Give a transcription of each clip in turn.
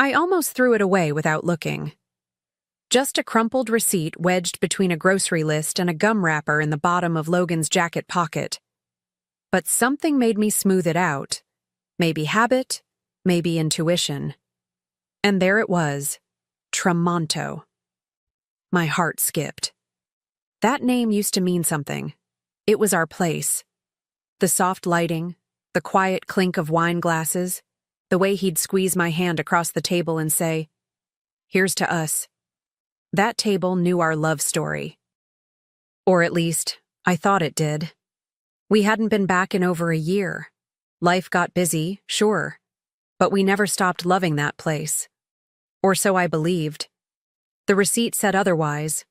I almost threw it away without looking. Just a crumpled receipt wedged between a grocery list and a gum wrapper in the bottom of Logan's jacket pocket. But something made me smooth it out. Maybe habit, maybe intuition. And there it was, Tramonto. My heart skipped. That name used to mean something. It was our place. The soft lighting, the quiet clink of wine glasses, the way he'd squeeze my hand across the table and say, "Here's to us." That table knew our love story. Or at least, I thought it did. We hadn't been back in over a year. Life got busy, sure, but we never stopped loving that place. Or so I believed. The receipt said otherwise.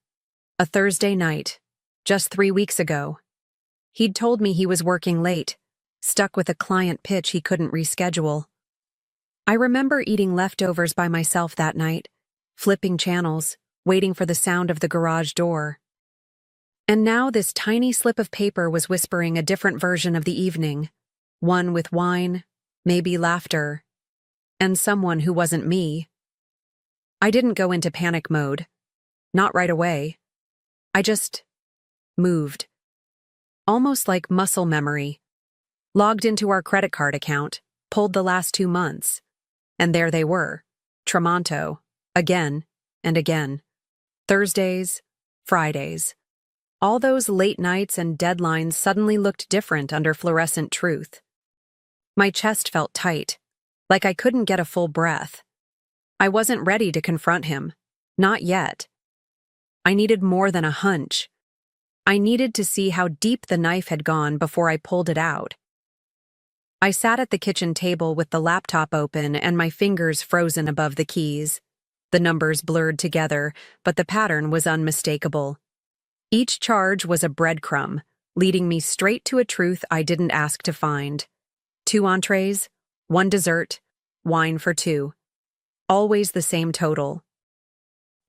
A Thursday night, just 3 weeks ago. He'd told me he was working late, stuck with a client pitch he couldn't reschedule. I remember eating leftovers by myself that night, flipping channels, waiting for the sound of the garage door. And now this tiny slip of paper was whispering a different version of the evening, one with wine, maybe laughter, and someone who wasn't me. I didn't go into panic mode. Not right away. I just moved. Almost like muscle memory. Logged into our credit card account, pulled the last 2 months. And there they were, Tramonto, again and again. Thursdays, Fridays. All those late nights and deadlines suddenly looked different under fluorescent truth. My chest felt tight, like I couldn't get a full breath. I wasn't ready to confront him. Not yet. I needed more than a hunch. I needed to see how deep the knife had gone before I pulled it out. I sat at the kitchen table with the laptop open and my fingers frozen above the keys. The numbers blurred together, but the pattern was unmistakable. Each charge was a breadcrumb, leading me straight to a truth I didn't ask to find. 2 entrees, 1 dessert, wine for 2. Always the same total.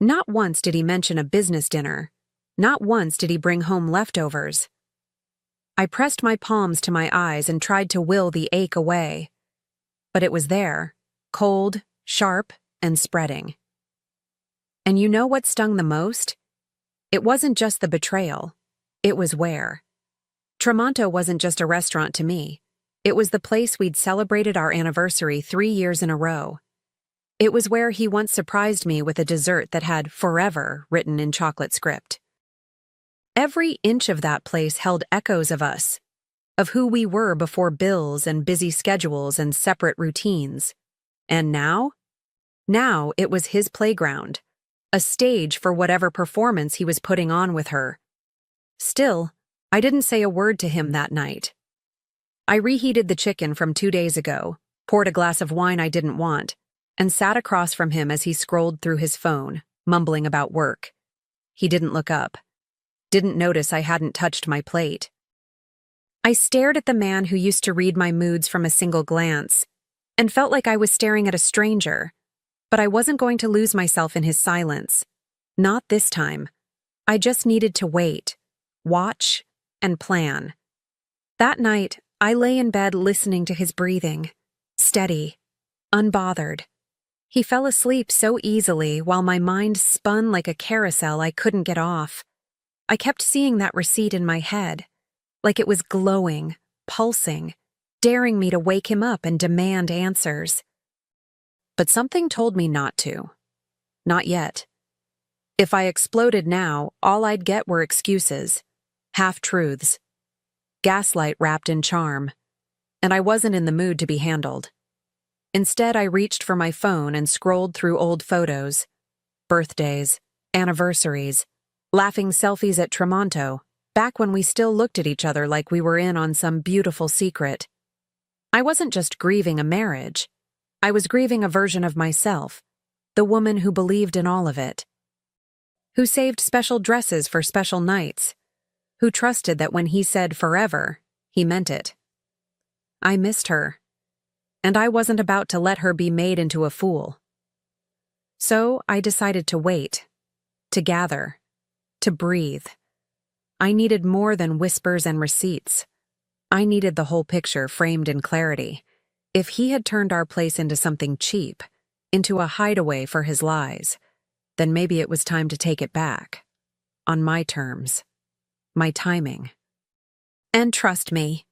Not once did he mention a business dinner. Not once did he bring home leftovers. I pressed my palms to my eyes and tried to will the ache away. But it was there, cold, sharp, and spreading. And you know what stung the most? It wasn't just the betrayal. It was where. Tramonto wasn't just a restaurant to me. It was the place we'd celebrated our anniversary 3 years in a row. It was where he once surprised me with a dessert that had "forever" written in chocolate script. Every inch of that place held echoes of us, of who we were before bills and busy schedules and separate routines. And now? Now it was his playground, a stage for whatever performance he was putting on with her. Still, I didn't say a word to him that night. I reheated the chicken from 2 days ago, poured a glass of wine I didn't want, and sat across from him as he scrolled through his phone, mumbling about work. He didn't look up. Didn't notice I hadn't touched my plate. I stared at the man who used to read my moods from a single glance, and felt like I was staring at a stranger, but I wasn't going to lose myself in his silence. Not this time. I just needed to wait, watch, and plan. That night, I lay in bed listening to his breathing, steady, unbothered. He fell asleep so easily while my mind spun like a carousel I couldn't get off. I kept seeing that receipt in my head, like it was glowing, pulsing, daring me to wake him up and demand answers. But something told me not to. Not yet. If I exploded now, all I'd get were excuses, half-truths, gaslight wrapped in charm, and I wasn't in the mood to be handled. Instead, I reached for my phone and scrolled through old photos, birthdays, anniversaries, laughing selfies at Tramonto, back when we still looked at each other like we were in on some beautiful secret. I wasn't just grieving a marriage. I was grieving a version of myself, the woman who believed in all of it, who saved special dresses for special nights, who trusted that when he said forever, he meant it. I missed her, and I wasn't about to let her be made into a fool. So I decided to wait, to gather, to breathe. I needed more than whispers and receipts. I needed the whole picture framed in clarity. If he had turned our place into something cheap, into a hideaway for his lies, then maybe it was time to take it back. On my terms. My timing. And trust me,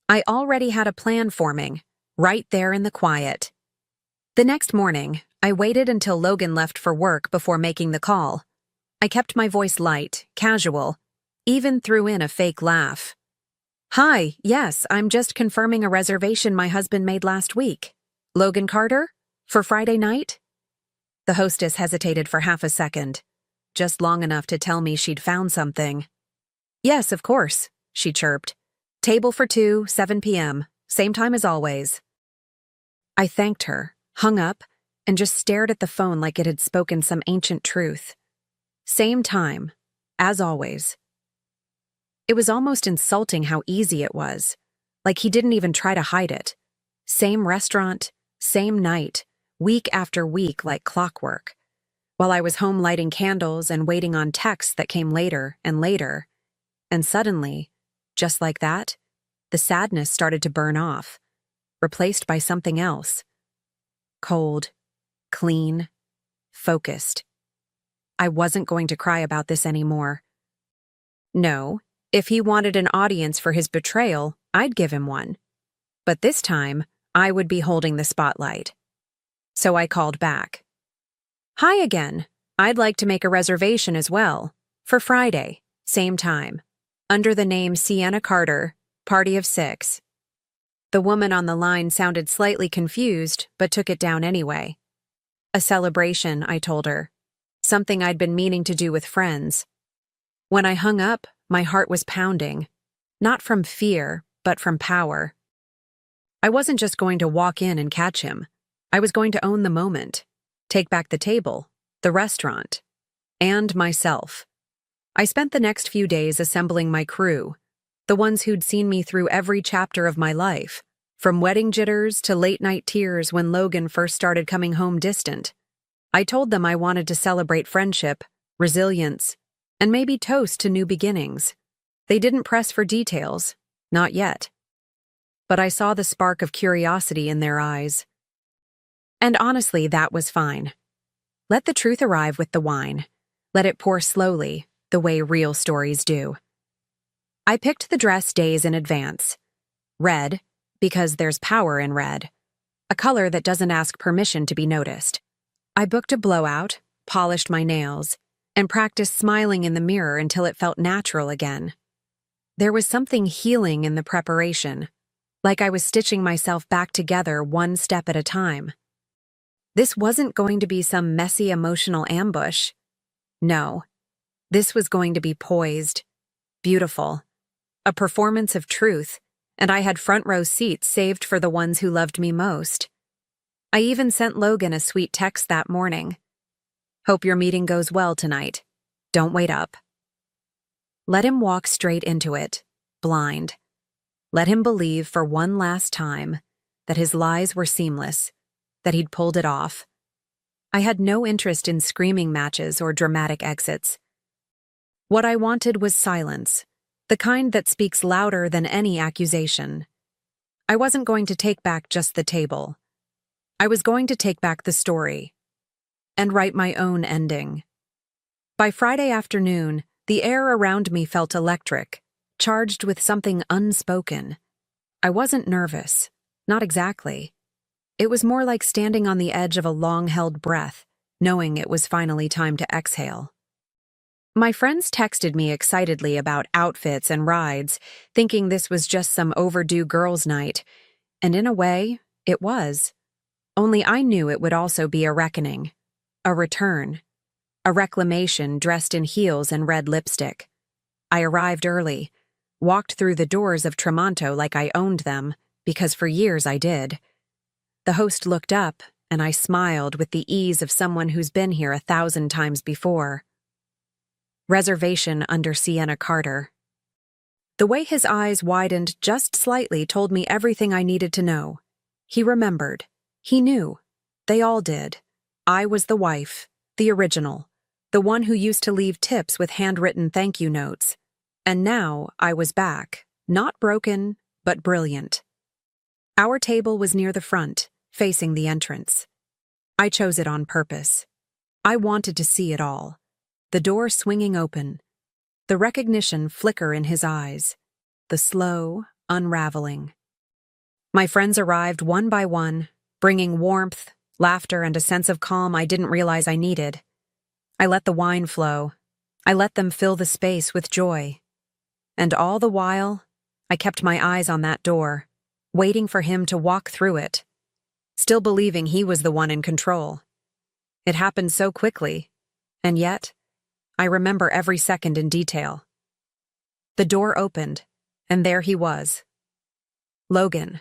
I already had a plan forming, right there in the quiet. The next morning, I waited until Logan left for work before making the call. I kept my voice light, casual, even threw in a fake laugh. "Hi, yes, I'm just confirming a reservation my husband made last week. Logan Carter? For Friday night?" The hostess hesitated for half a second, just long enough to tell me she'd found something. "Yes, of course," she chirped. "Table for 2, 7 p.m., same time as always." I thanked her, hung up, and just stared at the phone like it had spoken some ancient truth. Same time, as always. It was almost insulting how easy it was, like he didn't even try to hide it. Same restaurant, same night, week after week like clockwork. While I was home lighting candles and waiting on texts that came later and later. And suddenly, just like that, the sadness started to burn off, replaced by something else. Cold, clean, focused. I wasn't going to cry about this anymore. No, if he wanted an audience for his betrayal, I'd give him one. But this time, I would be holding the spotlight. So I called back. "Hi again. I'd like to make a reservation as well. For Friday, same time. Under the name Sienna Carter, party of 6. The woman on the line sounded slightly confused, but took it down anyway. "A celebration," I told her. "Something I'd been meaning to do with friends." When I hung up, my heart was pounding. Not from fear, but from power. I wasn't just going to walk in and catch him. I was going to own the moment. Take back the table, the restaurant, and myself. I spent the next few days assembling my crew, the ones who'd seen me through every chapter of my life, from wedding jitters to late-night tears when Logan first started coming home distant. I told them I wanted to celebrate friendship, resilience, and maybe toast to new beginnings. They didn't press for details, not yet. But I saw the spark of curiosity in their eyes. And honestly, that was fine. Let the truth arrive with the wine. Let it pour slowly, the way real stories do. I picked the dress days in advance. Red, because there's power in red. A color that doesn't ask permission to be noticed. I booked a blowout, polished my nails, and practiced smiling in the mirror until it felt natural again. There was something healing in the preparation, like I was stitching myself back together one step at a time. This wasn't going to be some messy emotional ambush. No, this was going to be poised, beautiful, a performance of truth, and I had front row seats saved for the ones who loved me most. I even sent Logan a sweet text that morning. "Hope your meeting goes well tonight. Don't wait up." Let him walk straight into it, blind. Let him believe for one last time that his lies were seamless, that he'd pulled it off. I had no interest in screaming matches or dramatic exits. What I wanted was silence, the kind that speaks louder than any accusation. I wasn't going to take back just the table. I was going to take back the story and write my own ending. By Friday afternoon, the air around me felt electric, charged with something unspoken. I wasn't nervous, not exactly. It was more like standing on the edge of a long-held breath, knowing it was finally time to exhale. My friends texted me excitedly about outfits and rides, thinking this was just some overdue girls' night, and in a way, it was. Only I knew it would also be a reckoning, a return, a reclamation dressed in heels and red lipstick. I arrived early, walked through the doors of Tremonto like I owned them, because for years I did. The host looked up, and I smiled with the ease of someone who's been here 1,000 times before. Reservation under Sienna Carter. The way his eyes widened just slightly told me everything I needed to know. He remembered. He knew. They all did. I was the wife, the original, the one who used to leave tips with handwritten thank you notes. And now I was back, not broken, but brilliant. Our table was near the front, facing the entrance. I chose it on purpose. I wanted to see it all. The door swinging open, the recognition flicker in his eyes, the slow unraveling. My friends arrived one by one, bringing warmth, laughter, and a sense of calm I didn't realize I needed. I let the wine flow. I let them fill the space with joy. And all the while, I kept my eyes on that door, waiting for him to walk through it, still believing he was the one in control. It happened so quickly, and yet, I remember every second in detail. The door opened, and there he was. Logan.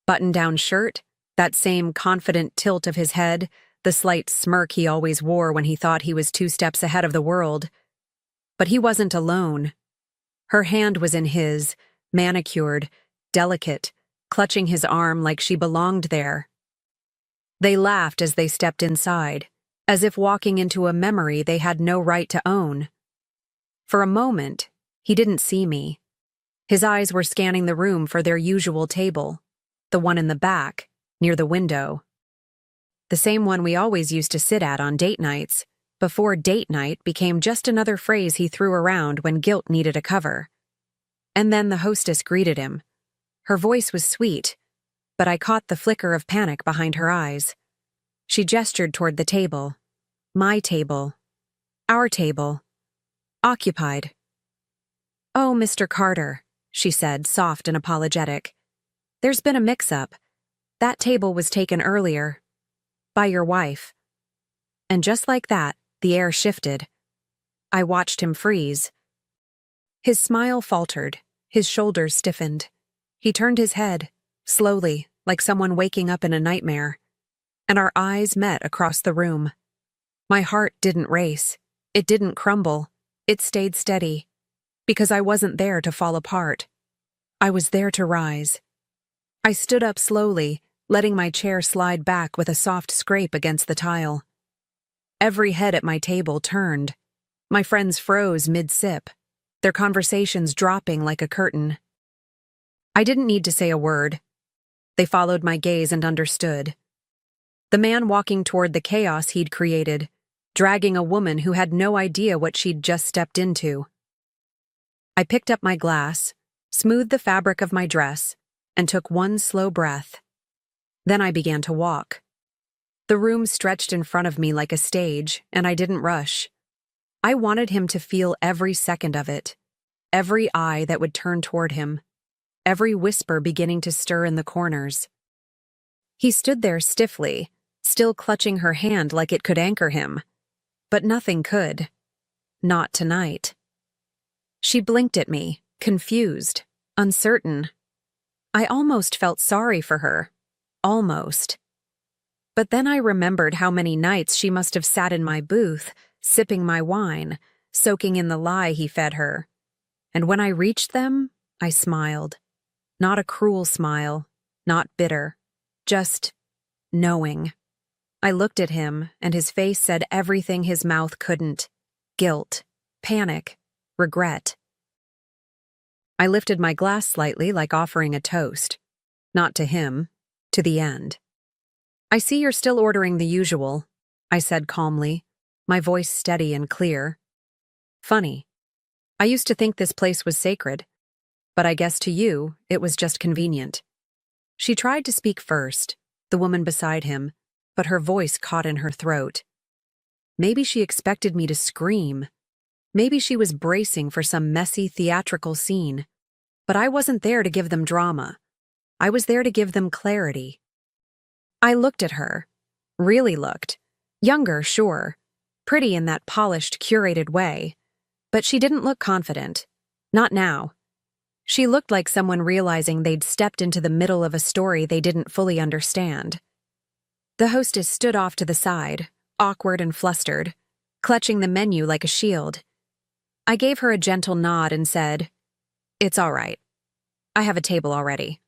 Button-down shirt, that same confident tilt of his head, the slight smirk he always wore when he thought he was 2 steps ahead of the world. But he wasn't alone. Her hand was in his, manicured, delicate, clutching his arm like she belonged there. They laughed as they stepped inside, as if walking into a memory they had no right to own. For a moment, he didn't see me. His eyes were scanning the room for their usual table, the one in the back, near the window. The same one we always used to sit at on date nights, before date night became just another phrase he threw around when guilt needed a cover. And then the hostess greeted him. Her voice was sweet, but I caught the flicker of panic behind her eyes. She gestured toward the table. My table. Our table. Occupied. "Oh, Mr. Carter," she said, soft and apologetic. "There's been a mix-up. That table was taken earlier. By your wife." And just like that, the air shifted. I watched him freeze. His smile faltered, his shoulders stiffened. He turned his head, slowly, like someone waking up in a nightmare. And our eyes met across the room. My heart didn't race. It didn't crumble. It stayed steady. Because I wasn't there to fall apart. I was there to rise. I stood up slowly, letting my chair slide back with a soft scrape against the tile. Every head at my table turned. My friends froze mid-sip, their conversations dropping like a curtain. I didn't need to say a word. They followed my gaze and understood. The man walking toward the chaos he'd created, dragging a woman who had no idea what she'd just stepped into. I picked up my glass, smoothed the fabric of my dress, and took one slow breath. Then I began to walk. The room stretched in front of me like a stage, and I didn't rush. I wanted him to feel every second of it, every eye that would turn toward him, every whisper beginning to stir in the corners. He stood there stiffly, still clutching her hand like it could anchor him. But nothing could. Not tonight. She blinked at me, confused, uncertain. I almost felt sorry for her. Almost. But then I remembered how many nights she must have sat in my booth, sipping my wine, soaking in the lie he fed her. And when I reached them, I smiled. Not a cruel smile, not bitter, just knowing. I looked at him, and his face said everything his mouth couldn't. Guilt, panic, regret. I lifted my glass slightly like offering a toast. Not to him, to the end. "I see you're still ordering the usual," I said calmly, my voice steady and clear. "Funny. I used to think this place was sacred, but I guess to you, it was just convenient." She tried to speak first, the woman beside him, but her voice caught in her throat. Maybe she expected me to scream. Maybe she was bracing for some messy theatrical scene. But I wasn't there to give them drama. I was there to give them clarity. I looked at her. Really looked. Younger, sure. Pretty in that polished, curated way. But she didn't look confident. Not now. She looked like someone realizing they'd stepped into the middle of a story they didn't fully understand. The hostess stood off to the side, awkward and flustered, clutching the menu like a shield. I gave her a gentle nod and said, "It's all right. I have a table already."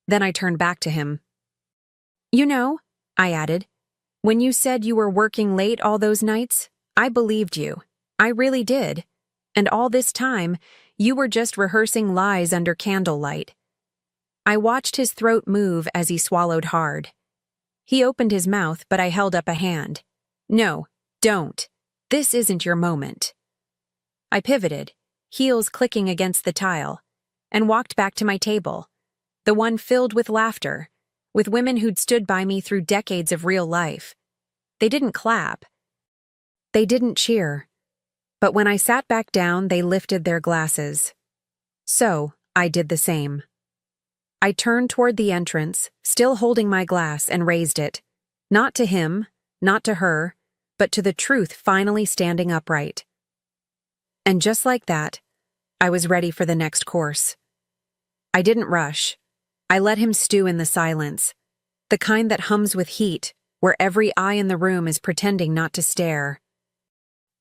Then I turned back to him. "You know," I added, "when you said you were working late all those nights, I believed you. I really did. And all this time, you were just rehearsing lies under candlelight." I watched his throat move as he swallowed hard. He opened his mouth, but I held up a hand. No, don't. This isn't your moment. I pivoted, heels clicking against the tile, and walked back to my table, the one filled with laughter, with women who'd stood by me through decades of real life. They didn't clap. They didn't cheer. But when I sat back down, they lifted their glasses. So, I did the same. I turned toward the entrance, still holding my glass, and raised it. Not to him, not to her, but to the truth finally standing upright. And just like that, I was ready for the next course. I didn't rush. I let him stew in the silence, the kind that hums with heat, where every eye in the room is pretending not to stare.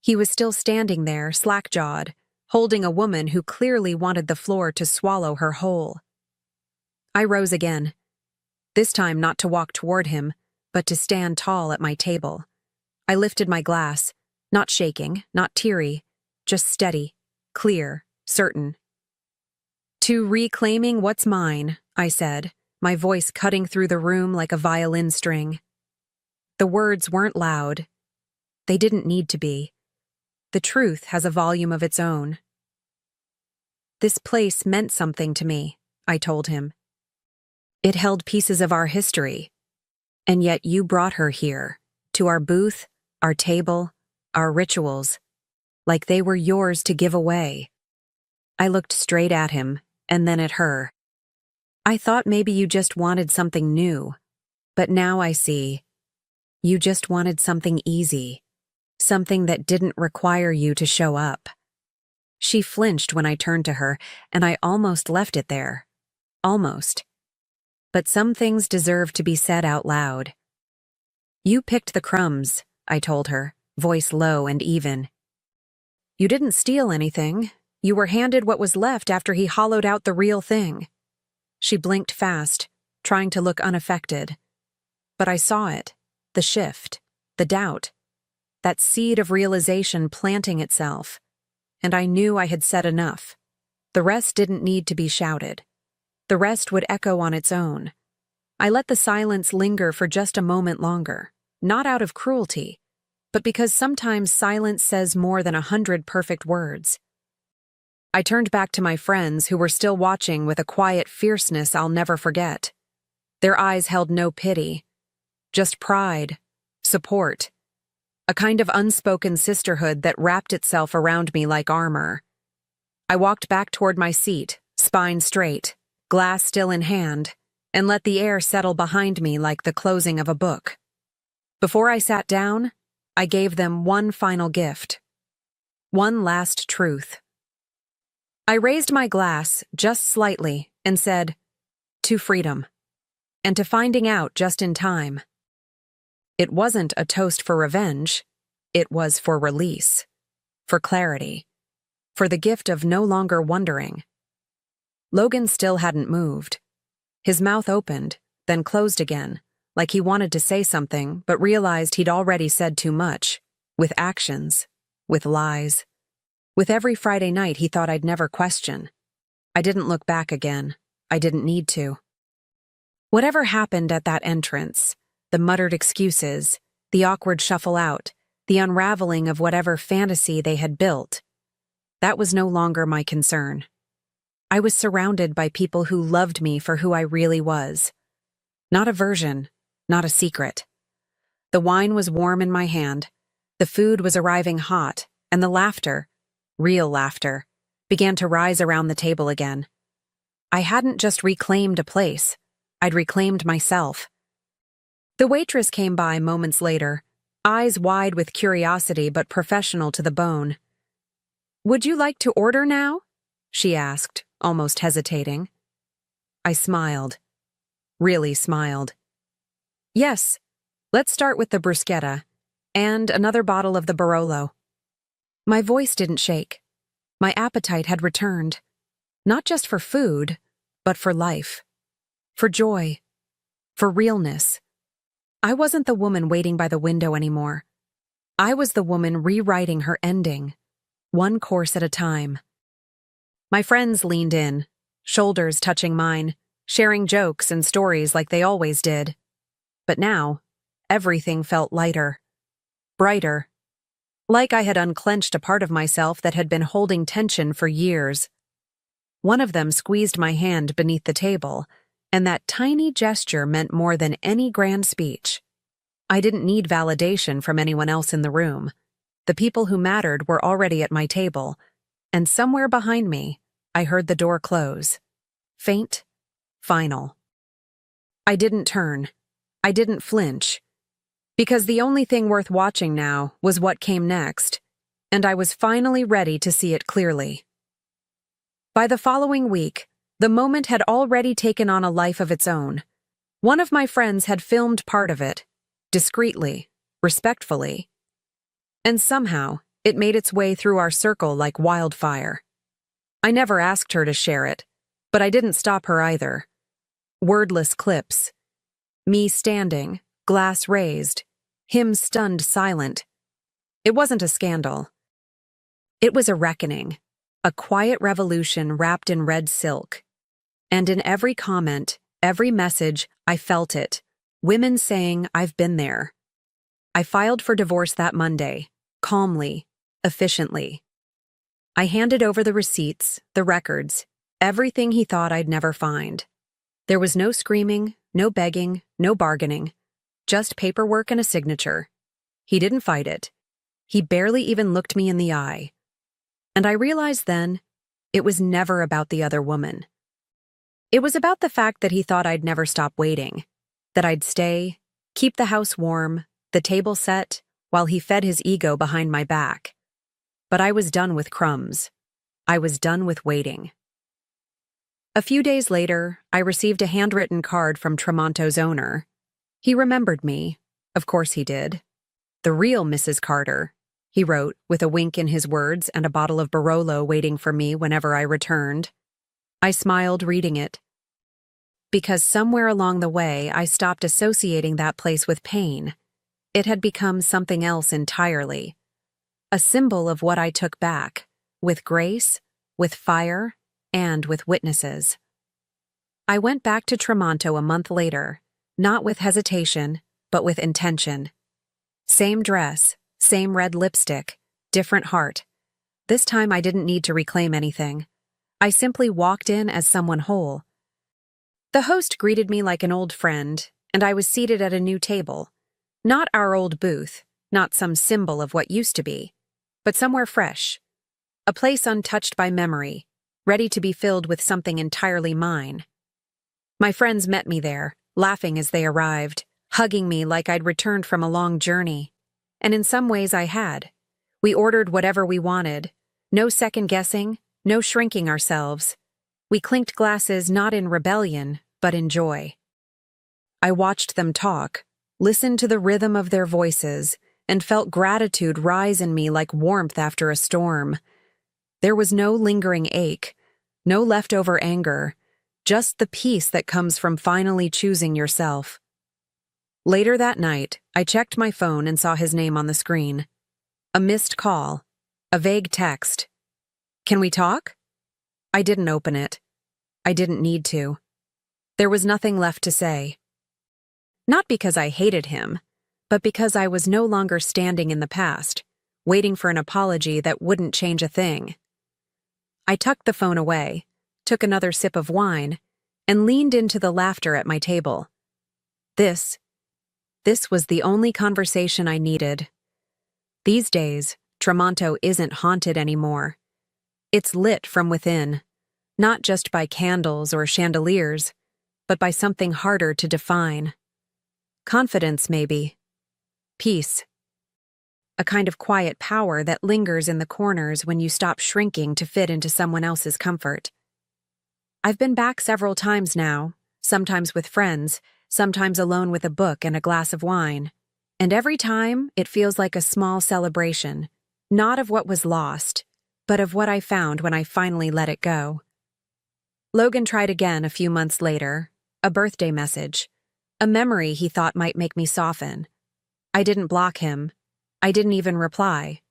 He was still standing there, slack-jawed, holding a woman who clearly wanted the floor to swallow her whole. I rose again, this time not to walk toward him, but to stand tall at my table. I lifted my glass, not shaking, not teary, just steady, clear, certain. To reclaiming what's mine, I said, my voice cutting through the room like a violin string. The words weren't loud. They didn't need to be. The truth has a volume of its own. This place meant something to me, I told him. It held pieces of our history. And yet you brought her here, to our booth, our table, our rituals, like they were yours to give away. I looked straight at him, and then at her. I thought maybe you just wanted something new, but now I see. You just wanted something easy, something that didn't require you to show up. She flinched when I turned to her, and I almost left it there. Almost. But some things deserve to be said out loud. You picked the crumbs, I told her, voice low and even. You didn't steal anything. You were handed what was left after he hollowed out the real thing. She blinked fast, trying to look unaffected. But I saw it, the shift, the doubt, that seed of realization planting itself. And I knew I had said enough. The rest didn't need to be shouted. The rest would echo on its own. I let the silence linger for just a moment longer, not out of cruelty, but because sometimes silence says more than 100 perfect words. I turned back to my friends who were still watching with a quiet fierceness I'll never forget. Their eyes held no pity, just pride, support, a kind of unspoken sisterhood that wrapped itself around me like armor. I walked back toward my seat, spine straight, glass still in hand, and let the air settle behind me like the closing of a book. Before I sat down, I gave them one final gift. One last truth. I raised my glass just slightly and said, to freedom, and to finding out just in time. It wasn't a toast for revenge. It was for release, for clarity, for the gift of no longer wondering. Logan still hadn't moved. His mouth opened, then closed again, like he wanted to say something but realized he'd already said too much, with actions, with lies. With every Friday night he thought I'd never question. I didn't look back again. I didn't need to. Whatever happened at that entrance, the muttered excuses, the awkward shuffle out, the unraveling of whatever fantasy they had built, that was no longer my concern. I was surrounded by people who loved me for who I really was. Not a version, not a secret. The wine was warm in my hand, the food was arriving hot, and the laughter, real laughter, began to rise around the table again. I hadn't just reclaimed a place, I'd reclaimed myself. The waitress came by moments later, eyes wide with curiosity but professional to the bone. "Would you like to order now?" she asked, almost hesitating. I smiled. Really smiled. "Yes, let's start with the bruschetta, and another bottle of the Barolo." My voice didn't shake. My appetite had returned. Not just for food, but for life. For joy. For realness. I wasn't the woman waiting by the window anymore. I was the woman rewriting her ending, one course at a time. My friends leaned in, shoulders touching mine, sharing jokes and stories like they always did. But now, everything felt lighter, brighter, like I had unclenched a part of myself that had been holding tension for years. One of them squeezed my hand beneath the table, and that tiny gesture meant more than any grand speech. I didn't need validation from anyone else in the room. The people who mattered were already at my table, and somewhere behind me, I heard the door close. Faint, final. I didn't turn. I didn't flinch. Because the only thing worth watching now was what came next, and I was finally ready to see it clearly. By the following week, the moment had already taken on a life of its own. One of my friends had filmed part of it, discreetly, respectfully. And somehow, it made its way through our circle like wildfire. I never asked her to share it, but I didn't stop her either. Wordless clips. Me standing, glass raised, him stunned silent. It wasn't a scandal. It was a reckoning, a quiet revolution wrapped in red silk. And in every comment, every message, I felt it. Women saying, "I've been there." I filed for divorce that Monday, calmly, efficiently. I handed over the receipts, the records, everything he thought I'd never find. There was no screaming, no begging, no bargaining, just paperwork and a signature. He didn't fight it. He barely even looked me in the eye. And I realized then, it was never about the other woman. It was about the fact that he thought I'd never stop waiting, that I'd stay, keep the house warm, the table set, while he fed his ego behind my back. But I was done with crumbs. I was done with waiting. A few days later, I received a handwritten card from Tremonto's owner. He remembered me. Of course he did. "The real Mrs. Carter," he wrote, with a wink in his words and a bottle of Barolo waiting for me whenever I returned. I smiled reading it. Because somewhere along the way, I stopped associating that place with pain. It had become something else entirely. A symbol of what I took back, with grace, with fire, and with witnesses. I went back to Tremonto a month later, not with hesitation, but with intention. Same dress, same red lipstick, different heart. This time I didn't need to reclaim anything. I simply walked in as someone whole. The host greeted me like an old friend, and I was seated at a new table. Not our old booth, not some symbol of what used to be, but somewhere fresh. A place untouched by memory, ready to be filled with something entirely mine. My friends met me there, laughing as they arrived, hugging me like I'd returned from a long journey. And in some ways I had. We ordered whatever we wanted. No second-guessing, no shrinking ourselves. We clinked glasses not in rebellion, but in joy. I watched them talk, listened to the rhythm of their voices, and felt gratitude rise in me like warmth after a storm. There was no lingering ache, no leftover anger, just the peace that comes from finally choosing yourself. Later that night, I checked my phone and saw his name on the screen. A missed call, a vague text. "Can we talk?" I didn't open it. I didn't need to. There was nothing left to say. Not because I hated him, but because I was no longer standing in the past, waiting for an apology that wouldn't change a thing. I tucked the phone away, took another sip of wine, and leaned into the laughter at my table. This was the only conversation I needed. These days, Tremonto isn't haunted anymore. It's lit from within, not just by candles or chandeliers, but by something harder to define. Confidence, maybe. Peace. A kind of quiet power that lingers in the corners when you stop shrinking to fit into someone else's comfort. I've been back several times now, sometimes with friends, sometimes alone with a book and a glass of wine. And every time, it feels like a small celebration, not of what was lost, but of what I found when I finally let it go. Logan tried again a few months later, a birthday message, a memory he thought might make me soften. I didn't block him. I didn't even reply.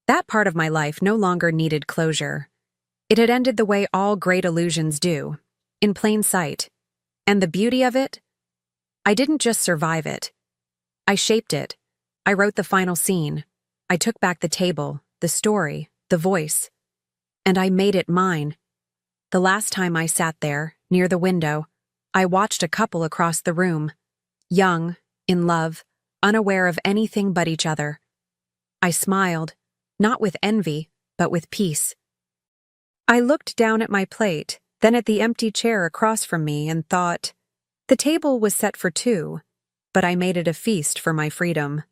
That part of my life no longer needed closure. It had ended the way all great illusions do, in plain sight. And the beauty of it? I didn't just survive it. I shaped it. I wrote the final scene. I took back the table, the story, the voice. And I made it mine. The last time I sat there, near the window, I watched a couple across the room. Young, in love, unaware of anything but each other. I smiled, not with envy, but with peace. I looked down at my plate, then at the empty chair across from me and thought, the table was set for two, but I made it a feast for my freedom.